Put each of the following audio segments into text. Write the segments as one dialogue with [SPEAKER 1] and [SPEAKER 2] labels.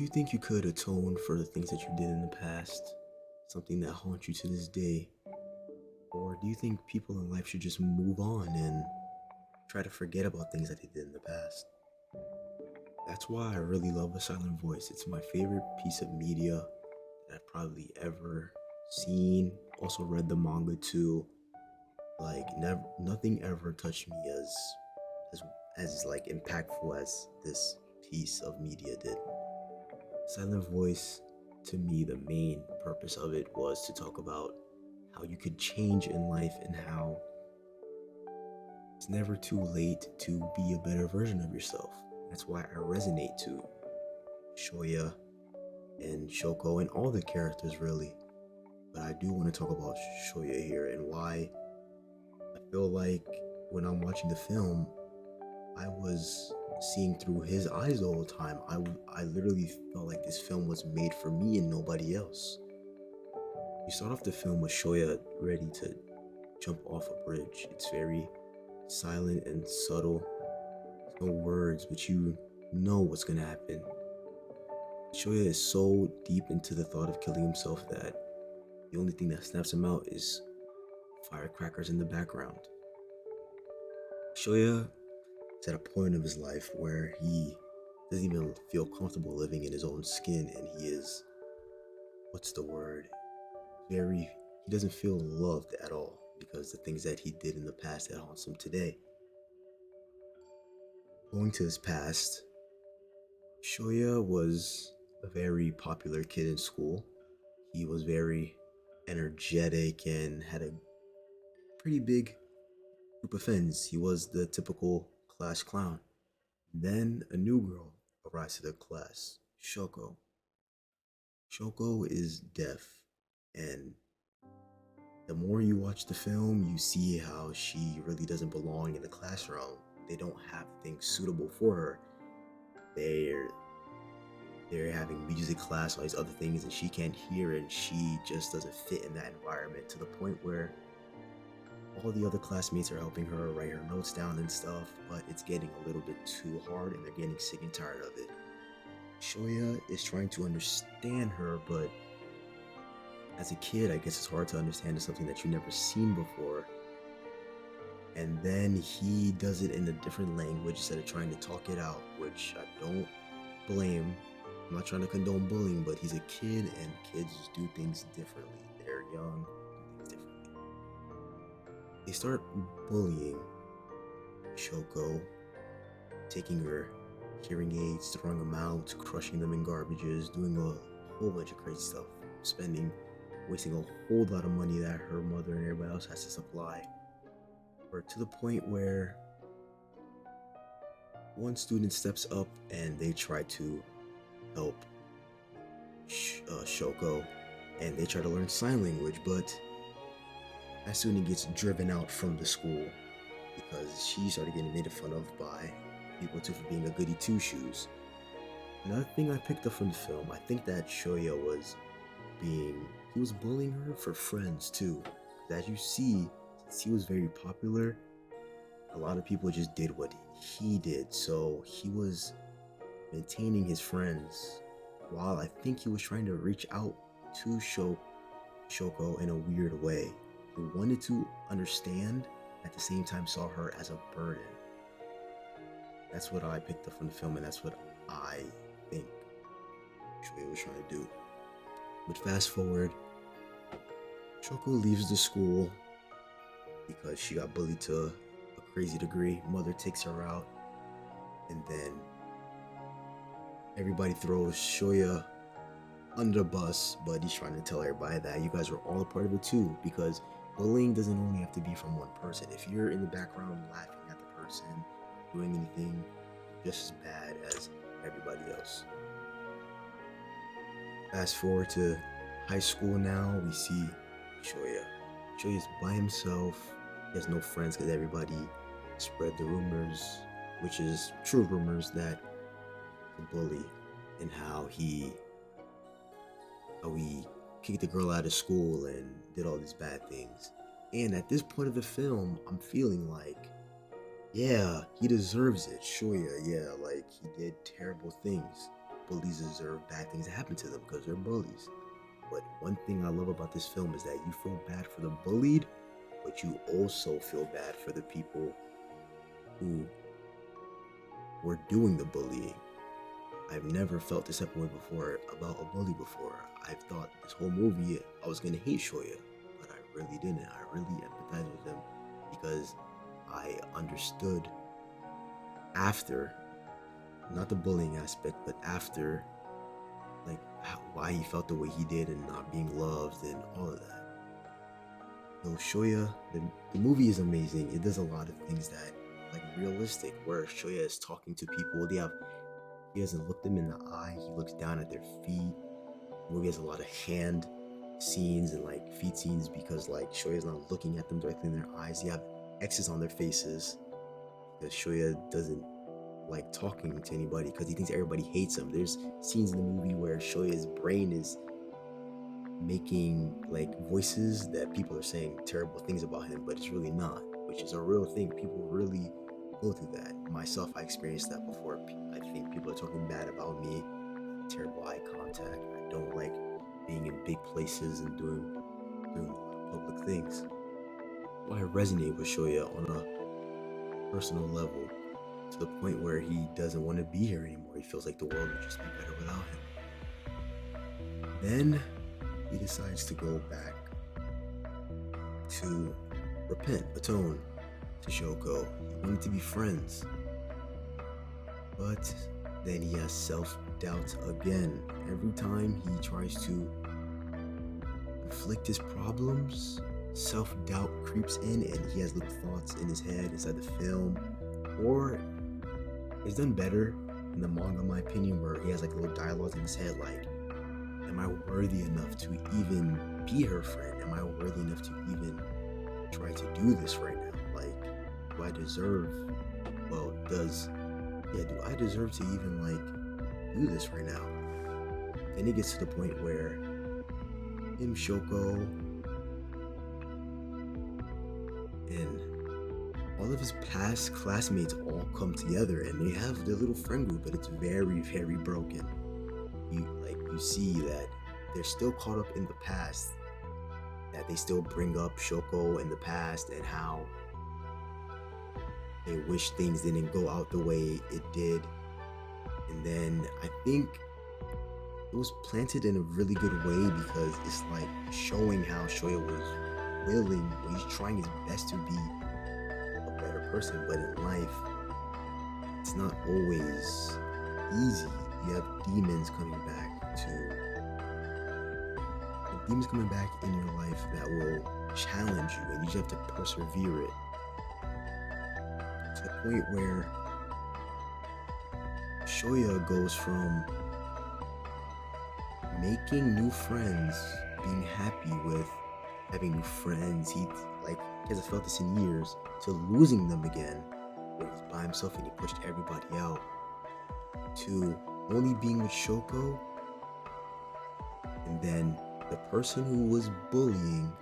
[SPEAKER 1] you think you could atone for the things that you did in the past? Something that haunts you to this day? Or do you think people in life should just move on and try to forget about things that they did in the past? That's why I really love A Silent Voice. It's my favorite piece of media that I've probably ever seen. Also read the manga too. Like never nothing ever touched me as as like impactful as this piece of media did. Silent Voice, to me, the main purpose of it was to talk about how you could change in life and how it's never too late to be a better version of yourself. That's why I resonate to Shoya and Shoko and all the characters really. But I do want to talk about Shoya here and why I feel like when I'm watching the film, I was seeing through his eyes the whole time. I literally felt like this film was made for me and nobody else. You start off the film with Shoya ready to jump off a bridge. It's very silent and subtle. No words, but you know what's gonna happen. Shoya is so deep into the thought of killing himself that the only thing that snaps him out is firecrackers in the background. Shoya is at a point of his life where he doesn't even feel comfortable living in his own skin, and he is, what's the word? He doesn't feel loved at all because the things that he did in the past that haunts him today. Going to his past, Shoya was a very popular kid in school. He was very energetic and had a pretty big group of friends. He was the typical class clown. Then a new girl arrives to the class, Shoko. Shoko is deaf, and the more you watch the film, you see how she really doesn't belong in the classroom. They don't have things suitable for her. They're they're having music class, all these other things, and she can't hear, and she just doesn't fit in that environment to the point where all the other classmates are helping her write her notes down and stuff, but it's getting a little bit too hard and they're getting sick and tired of it. Shoya is trying to understand her, but as a kid, I guess it's hard to understand something that you've never seen before. And then he does it in a different language instead of trying to talk it out, which I don't blame. I'm not trying to condone bullying, but he's a kid and kids just do things differently. They're young, do things differently. They start bullying Shoko, taking her hearing aids, throwing them out, crushing them in garbages, doing a whole bunch of crazy stuff, wasting a whole lot of money that her mother and everybody else has to supply. Or to the point where one student steps up and they try to help Shoko, and they try to learn sign language, but that student gets driven out from the school because she started getting made fun of by people too for being a goody two shoes. Another thing I picked up from the film, I think that Shoya he was bullying her for friends too. As you see, since he was very popular, a lot of people just did what he did. So he was maintaining his friends while I think he was trying to reach out to Shoko in a weird way. He wanted to understand, at the same time saw her as a burden. That's what I picked up from the film, and that's what I think Shoya was trying to do. But fast forward, Shoko leaves the school because she got bullied to a crazy degree. Mother takes her out, and then everybody throws Shoya under the bus, but he's trying to tell everybody that you guys are all a part of it too, because bullying doesn't only have to be from one person. If you're in the background laughing at the person, doing anything just as bad as everybody else. Fast forward to high school now, we see Shoya. Shoya's by himself. He has no friends because everybody spread the rumors, which is true rumors, that the bully and how he kicked the girl out of school and did all these bad things. And at this point of the film, I'm feeling like, yeah, he deserves it. Shoya, yeah, like he did terrible things. bullies deserve bad things to happen to them because they're bullies. But one thing I love about this film is that you feel bad for the bullied, but you also feel bad for the people who were doing the bullying. I've never felt this type of way before about a bully before. I've thought this whole movie I was gonna hate Shoya, but I really didn't. I really empathized with him because I understood after, not the bullying aspect, but after, like why he felt the way he did and not being loved and all of that. So Shoya, the movie is amazing. It does a lot of things that like realistic, where Shoya is talking to people. He doesn't look them in the eye. He looks down at their feet. The movie has a lot of hand scenes and like feet scenes because like Shoya's not looking at them directly in their eyes. You have X's on their faces because Shoya doesn't like talking to anybody because he thinks everybody hates him. There's scenes in the movie where Shoya's brain is making like voices that people are saying terrible things about him, but it's really not, which is a real thing. People really go through that. Myself, I experienced that before. I think people are talking bad about me, terrible eye contact. I don't like being in big places and doing public things. So I resonate with Shoya on a personal level to the point where he doesn't want to be here anymore. He feels like the world would just be better without him. Then he decides to go back to repent, atone to Shoko. He wanted to be friends. But then he has self-doubt again. Every time he tries to inflict his problems, self-doubt creeps in and he has little thoughts in his head inside the film. Or it's done better in the manga, in my opinion, where he has like little dialogues in his head like, am I worthy enough to even be her friend? Am I worthy enough to even try to do this right now? Like, do I deserve, do I deserve to even like do this right now? Then it gets to the point where him, Shoko, and all of his past classmates all come together and they have their little friend group, but it's very, very broken. You see that they're still caught up in the past, that they still bring up Shoko in the past and how they wish things didn't go out the way it did. And then I think it was planted in a really good way because it's like showing how Shoya was willing, he's trying his best to be a better person, but in life, it's not always easy. You have demons coming back in your life that will challenge you and you just have to persevere it to the point where Shoya goes from making new friends, being happy with having new friends, he hasn't felt this in years, to losing them again, where he's by himself and he pushed everybody out, to only being with Shoko, and then the person who was bullying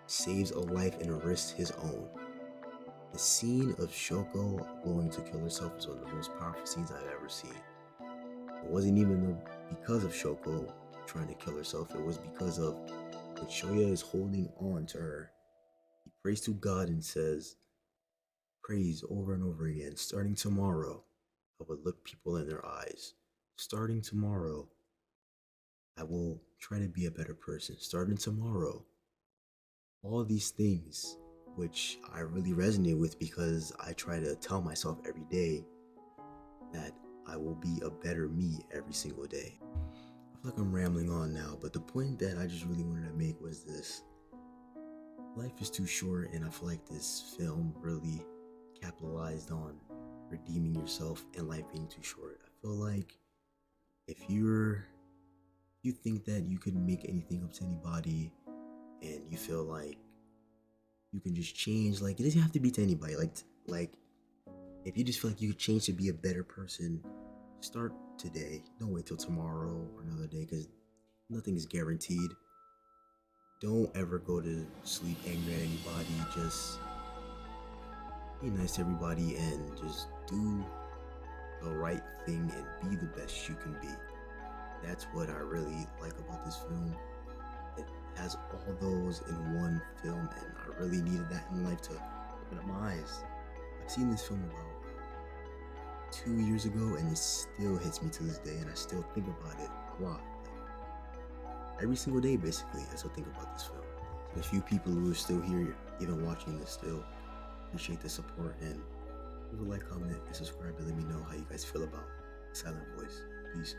[SPEAKER 1] saves a life and risks his own. The scene of Shoko going to kill herself is one of the most powerful scenes I've ever seen. It wasn't even because of Shoko trying to kill herself, it was because of when Shoya is holding on to her. He prays to God and says, prays over and over again, starting tomorrow, I will look people in their eyes. Starting tomorrow, I will try to be a better person. Starting tomorrow. All these things, which I really resonate with because I try to tell myself every day that I will be a better me every single day. I feel like I'm rambling on now, but the point that I just really wanted to make was this. Life is too short, and I feel like this film really capitalized on redeeming yourself and life being too short. I feel like if you think that you could make anything up to anybody and you feel like you can just change, like it doesn't have to be to anybody, like if you just feel like you could change to be a better person, start today. Don't wait till tomorrow or another day because nothing is guaranteed. Don't ever go to sleep angry at anybody. Just be nice to everybody and just do the right thing and be the best you can be. That's what I really like about this film. It has all those in one film, and I really needed that in life to open up my eyes. I've seen this film about 2 years ago, and it still hits me to this day, and I still think about it a lot. Like, every single day, basically, I still think about this film. So the few people who are still here, even watching this, still appreciate the support, and leave a like, comment, and subscribe, and let me know how you guys feel about Silent Voice. Peace.